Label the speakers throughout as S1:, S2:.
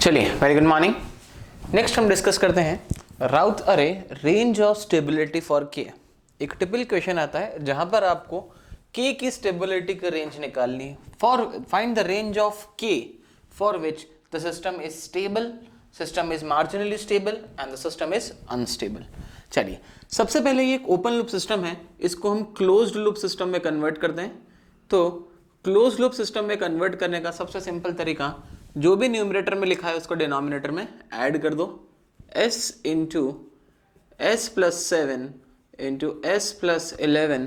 S1: चलिए, very good morning. Next हम discuss करते हैं राउथ अरे रेंज ऑफ स्टेबिलिटी फॉर के। एक टिपिकल क्वेश्चन आता है जहां पर आपको के की स्टेबिलिटी की रेंज निकालनी है। For find the range of K for which the system is stable, system is marginally stable and the system is unstable. चलिए, सबसे पहले ये एक ओपन लूप सिस्टम है, इसको हम क्लोज्ड लूप सिस्टम में कन्वर्ट करते हैं। तो क्लोज लूप सिस्टम में कन्वर्ट करने का सबसे सिंपल तरीका, जो भी न्यूमरेटर में लिखा है उसको डिनोमिनेटर में ऐड कर दो। s into s plus 7 into s plus 11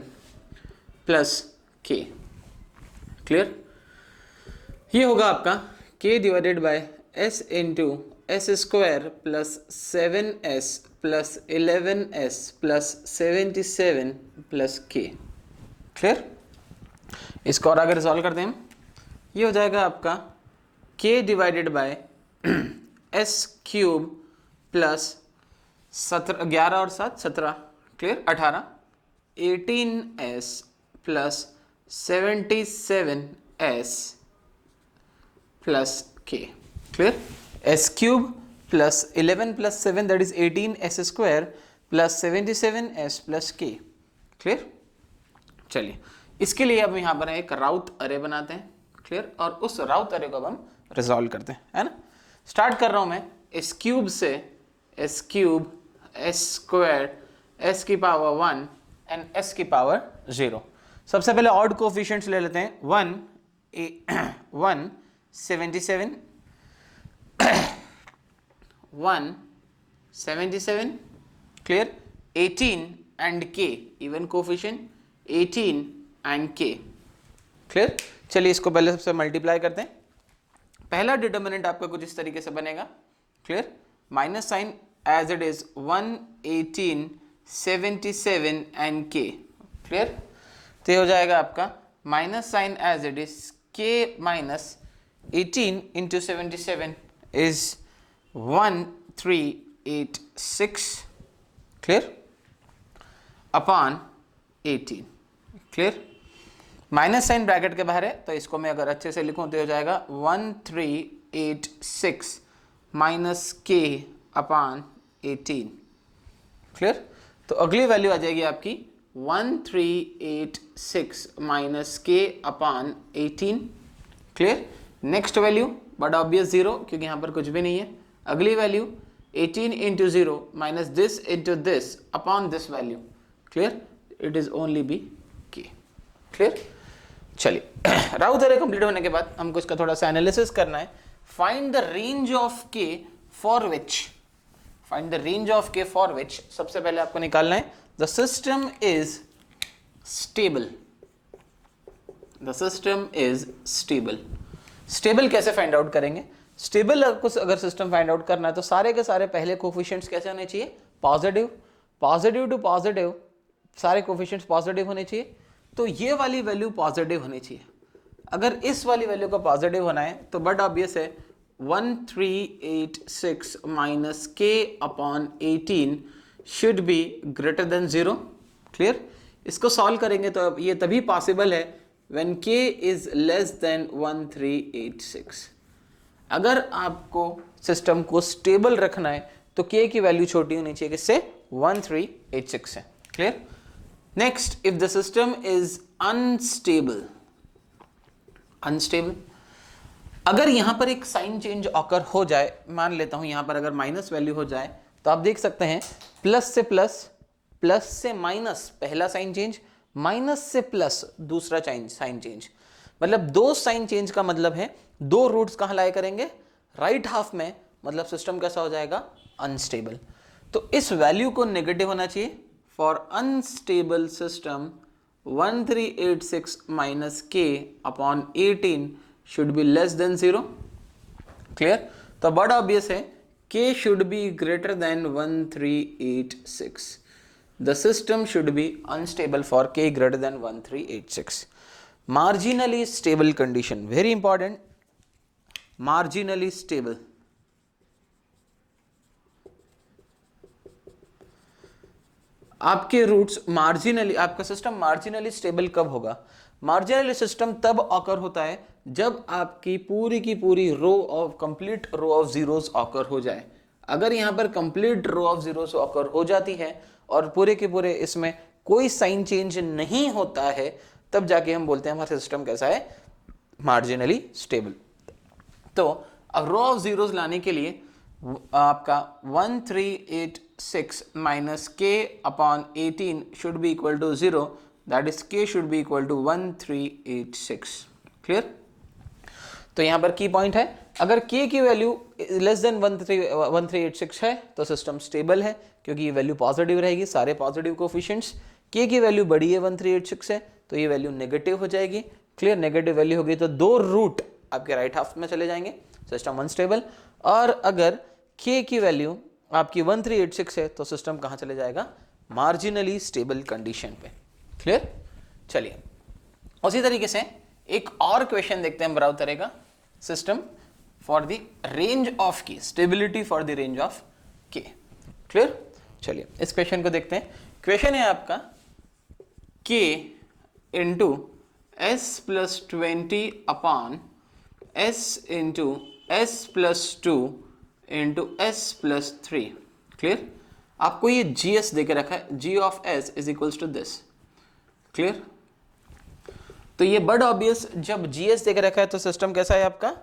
S1: plus के। क्लियर? ये होगा आपका k divided by s into S square plus 7s plus 11s plus 77 plus के। क्लियर? इसको और आगे रिजॉल्व करते हैं। ये हो जाएगा आपका k divided by S cube plus 11 और 7 17, clear 18, 18s plus 77s plus k। Clear? S cube plus 11 plus 7 that is 18s square plus 77s plus k। Clear? चलिए, इसके लिए अब यहाँ पर एक राउथ अरे बनाते हैं। क्लियर? और उस राउथ अरे को अब हम रिजॉल्व करते हैं, है ना। स्टार्ट कर रहा हूं मैं एस क्यूब से, S cube S square S की पावर 1 एंड एस की पावर 0। सबसे पहले ऑड कोफिशिएंट्स ले लेते हैं। 1 77 1 77, क्लियर, 18 एंड के even coefficient 18 and k. Clear? चलिए, इसको पहले सबसे मल्टीप्लाई करते हैं। पहला डिटर्मिनेंट आपका कुछ इस तरीके से बनेगा। Clear? Minus sign as it is 1 18 77 and k. Clear? तो ये हो जाएगा आपका minus sign as it is k minus 18 into 77 is 1386, clear, upon 18। Clear? Minus sign bracket के बाहर है, तो इसको मैं अगर अच्छे से लिखूं तो हो जाएगा 1386 माइनस के अपॉन 18। क्लियर? तो अगली वैल्यू आ जाएगी आपकी 1386 माइनस के upon 18। Clear? Next value but obvious 0, क्योंकि यहां पर कुछ भी नहीं है। अगली value 18 into 0 minus this into this upon this value. Clear? It is only b k. Clear? चलिए, राउथ अरे कंप्लीट होने के बाद हमको इसका थोड़ा सा एनालिसिस करना है। Find the range of K for which, find the range of K for विच सबसे पहले आपको निकालना है the system is stable. The system is stable. Stable कैसे फाइंड आउट करेंगे? स्टेबल अगर सिस्टम फाइंड आउट करना है तो सारे के सारे पहले कोफिशिएंट्स कैसे होने चाहिए? पॉजिटिव। पॉजिटिव टू पॉजिटिव, सारे कोफिशिएंट्स पॉजिटिव होने चाहिए। तो ये वाली वैल्यू पॉजिटिव होनी चाहिए। अगर इस वाली वैल्यू का पॉजिटिव होना है तो बट ऑब्वियस है 1386 माइनस के upon 18 should be greater than 0। Clear? इसको सॉल्व करेंगे तो ये तभी पॉसिबल है when k is less than 1386। अगर आपको सिस्टम को स्टेबल रखना है तो k की वैल्यू छोटी होनी चाहिए, किससे? 1386 से। Clear? Next, if the system is unstable, अगर यहां पर एक साइन चेंज ऑकर हो जाए, मान लेता हूं यहां पर अगर माइनस वैल्यू हो जाए, तो आप देख सकते हैं प्लस से प्लस, प्लस से माइनस पहला साइन चेंज, माइनस से प्लस दूसरा साइन चेंज, मतलब दो साइन चेंज का मतलब है दो रूट्स कहां लाए करेंगे? राइट हाफ में। मतलब सिस्टम कैसा हो जाएगा? अनस्टेबल। तो इस वैल्यू को नेगेटिव होना चाहिए। For unstable system, 1386 minus k upon 18 should be less than 0. Clear? तो बड़ा obvious है k should be greater than 1386. The system should be unstable for k greater than 1386. Marginally stable condition, very important. Marginally stable. आपके roots marginally, आपका system marginally stable कब होगा? Marginally system तब occur होता है जब आपकी की पूरी row of complete row of zeros occur हो जाए। अगर यहाँ पर complete row of zeros occur हो जाती है और पूरे के पूरे इसमें कोई साइन चेंज नहीं होता है, तब जाके हम बोलते हैं हमारा सिस्टम कैसा है, मार्जिनली स्टेबल। तो अब रो ऑफ जीरोस लाने के लिए आपका 1386 माइनस के upon 18 should be equal to 0, that is k should be equal to 1386। Clear? तो यहां पर की पॉइंट है, अगर k की वैल्यू लेस देन 1386 है तो सिस्टम स्टेबल है, क्योंकि ये वैल्यू पॉजिटिव रहेगी, सारे पॉजिटिव कोफिशिएंट्स। k की वैल्यू बड़ी है 1386 है तो ये वैल्यू नेगेटिव हो जाएगी। क्लियर? नेगेटिव वैल्यू होगी तो दो रूट आपके राइट हाफ में चले जाएंगे, सिस्टम अनस्टेबल। और अगर k की वैल्यू आपकी 1386 है तो सिस्टम कहां चले जाएगा, मार्जिनली स्टेबल कंडीशन पे। क्लियर? चलिए उसी तरीके से एक और क्वेश्चन देखते हैं बराबर तरह का, system for the range of k, stability for the range of k. Clear? चलिए इस क्वेश्चन को देखते हैं। क्वेश्चन है आपका k into s plus 20 upon s into s plus 2 into s plus 3। Clear? आपको ये gs देके रखा है, g of s is equals to this. Clear? तो ये बड़ा ऑब्वियस, जब gs देके रखा है तो सिस्टम कैसा है आपका,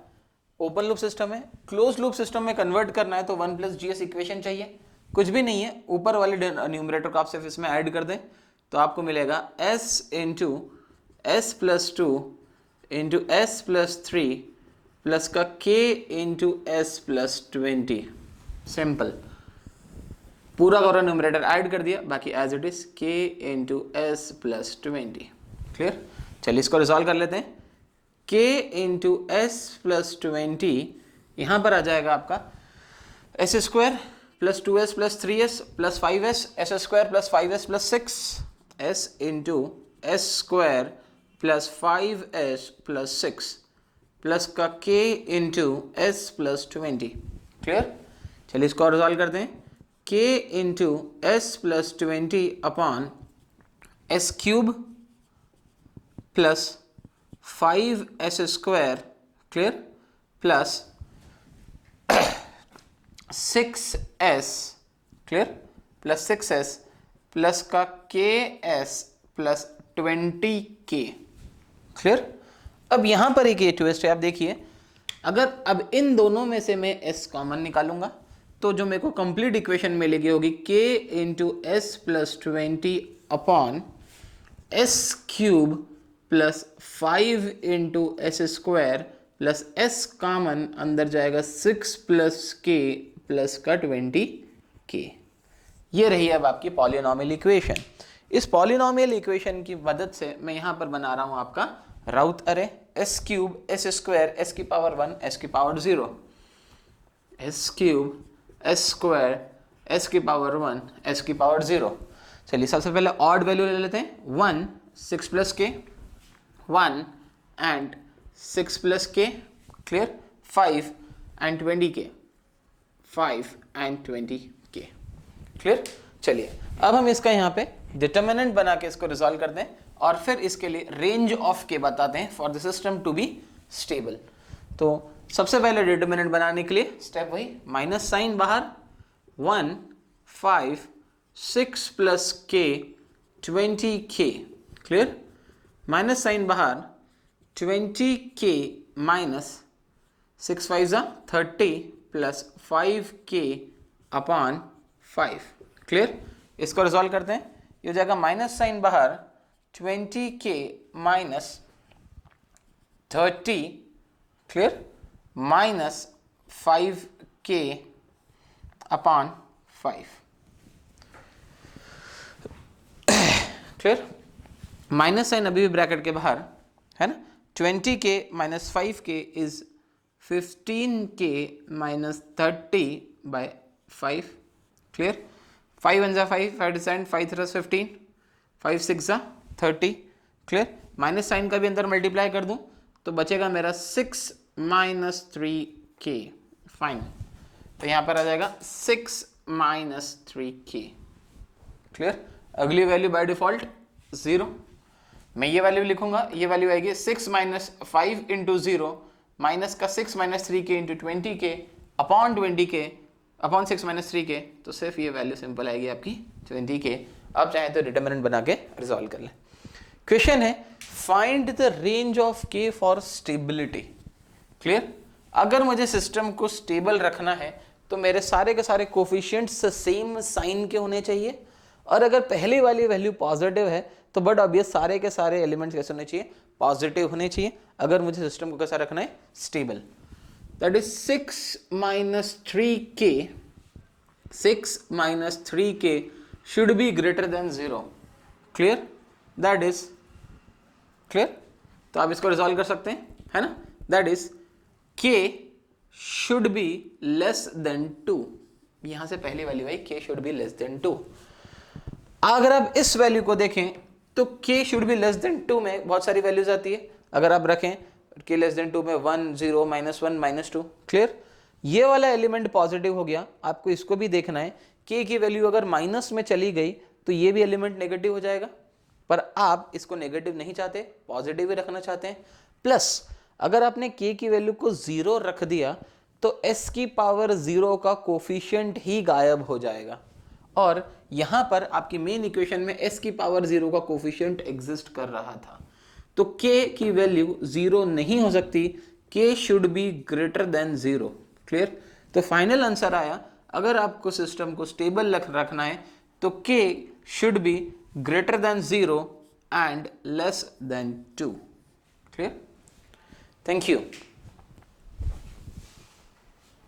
S1: ओपन लूप सिस्टम है। क्लोज लूप सिस्टम में कन्वर्ट करना है तो 1 प्लस gs इक्वेशन चाहिए, कुछ भी नहीं है, ऊपर वाले न्यूमरेटर को आप सिर्फ इसमें ऐड कर दें तो आपको मिलेगा s into s plus 2 into s plus 3 plus का k into s plus 20। Simple, पूरा का न्यूमरेटर ऐड कर दिया, बाकी as it is k into s plus 20। Clear? चलिए इसको रिजॉल्व कर लेते हैं। k इंटू एस प्लस 20 यहां पर आ जाएगा आपका S square plus 2s plus 3s plus 5s, S square plus 5s plus 6, s into S square plus 5s plus 6 plus का k into s plus 20। Clear? चलिए इसको रिजॉल्व करते हैं। k into s plus 20 upon S cube plus 5s square, clear, plus 6s, clear, plus 6s plus का ks plus 20k। Clear? अब यहां पर एक ट्विस्ट है, आप देखिए, अगर अब इन दोनों में से मैं s कॉमन निकालूंगा तो जो मेरे को कंप्लीट इक्वेशन मिलेगी होगी k into s plus 20 upon S cube plus 5 into S square plus S common अंदर जाएगा 6 प्लस के प्लस का 20k। ये रही अब आपकी पॉलिनॉमियल इक्वेशन। इस पॉलिनॉमियल इक्वेशन की मदद से मैं यहां पर बना रहा हूं आपका राउथ अरे, S cube S square S की पावर 1 एस की power 0, S cube S square S की पावर 1 एस की पावर 0। चलिए सबसे पहले ऑड वैल्यू ले लेते हैं, 1 6 प्लस के 1 and 6 plus k, clear, 5 and 20k, 5 and 20k, clear। चलिए अब हम इसका यहाँ पे डिटर्मिनेंट बना के इसको रिजॉल्व करते हैं और फिर इसके लिए रेंज ऑफ के बताते हैं for the system to be stable. तो सबसे पहले डिटर्मिनेंट बनाने के लिए स्टेप वही, माइनस साइन बाहर, 1 5 6 plus k 20k, clear, minus sign बाहर 20k minus 6 5 30 plus 5k upon 5। Clear? इसको रिजॉल्व करते हैं, ये हो जाएगा माइनस साइन बाहर 20k minus 30, clear, minus 5k upon 5। Clear? Minus sign अभी भी ब्रैकेट के बाहर है ना, 20k minus 5k is 15k minus 30 by 5। Clear? 5 1 5, 5 7, 5 3 15, 5 6 30। Clear? Minus sign का भी अंदर मल्टीप्लाई कर दूं तो बचेगा मेरा 6 माइनस 3k फाइन। तो यहां पर आ जाएगा 6 माइनस 3k। क्लियर? अगली वैल्यू बाय डिफॉल्ट 0। मैं ये वैल्यू लिखूंगा, ये वैल्यू आएगी 6 माइनस 5 इंटू 0 माइनस का 6 माइनस 3 के इंटू 20 के अपॉन 20 के अपॉन 6 माइनस 3 के, तो सिर्फ ये वैल्यू सिंपल आएगी आपकी 20 के। आप चाहें तो डिटरमिनेंट बना के रिजॉल्व कर लें। क्वेश्चन है find the range of K for stability. Clear? अगर मुझे सिस्टम को स्टेबल रखना है तो मेरे सारे के सारे कोफिशिएंट्स सेम साइन के होने चाहिए, और अगर पहली वाली वैल्यू पॉजिटिव है तो बट ऑब्वियस सारे के सारे एलिमेंट्स कैसे होने चाहिए, पॉजिटिव होने चाहिए, अगर मुझे सिस्टम को कैसा रखना है, stable. That is 6 minus 3k, 6 minus 3k should be greater than 0। Clear? That is clear? तो आप इसको रिजॉल्व कर सकते हैं, है ना? That is k should be less than 2। यहां से पहली value I k should be less than 2। अगर आप इस वैल्यू को देखें तो k should be less than 2 में बहुत सारी वैल्यूज आती है। अगर आप रखें k लेस देन 2 में 1 0 -1 -2। क्लियर? ये वाला एलिमेंट पॉजिटिव हो गया, आपको इसको भी देखना है। k की वैल्यू अगर माइनस में चली गई तो ये भी एलिमेंट नेगेटिव हो जाएगा, पर आप इसको नेगेटिव नहीं चाहते, पॉजिटिव ही रखना चाहते हैं। प्लस अगर आपने k की वैल्यू को 0 रख दिया तो s की पावर 0 का कोफिशिएंट ही गायब हो जाएगा, और यहां पर आपकी मेन इक्वेशन में s की पावर 0 का कोफिशिएंट एग्जिस्ट कर रहा था, तो k की वैल्यू 0 नहीं हो सकती, k should be greater than 0। Clear? तो फाइनल आंसर आया, अगर आपको सिस्टम को स्टेबल रखना है तो k should be greater than 0 and less than 2। Clear? Thank you.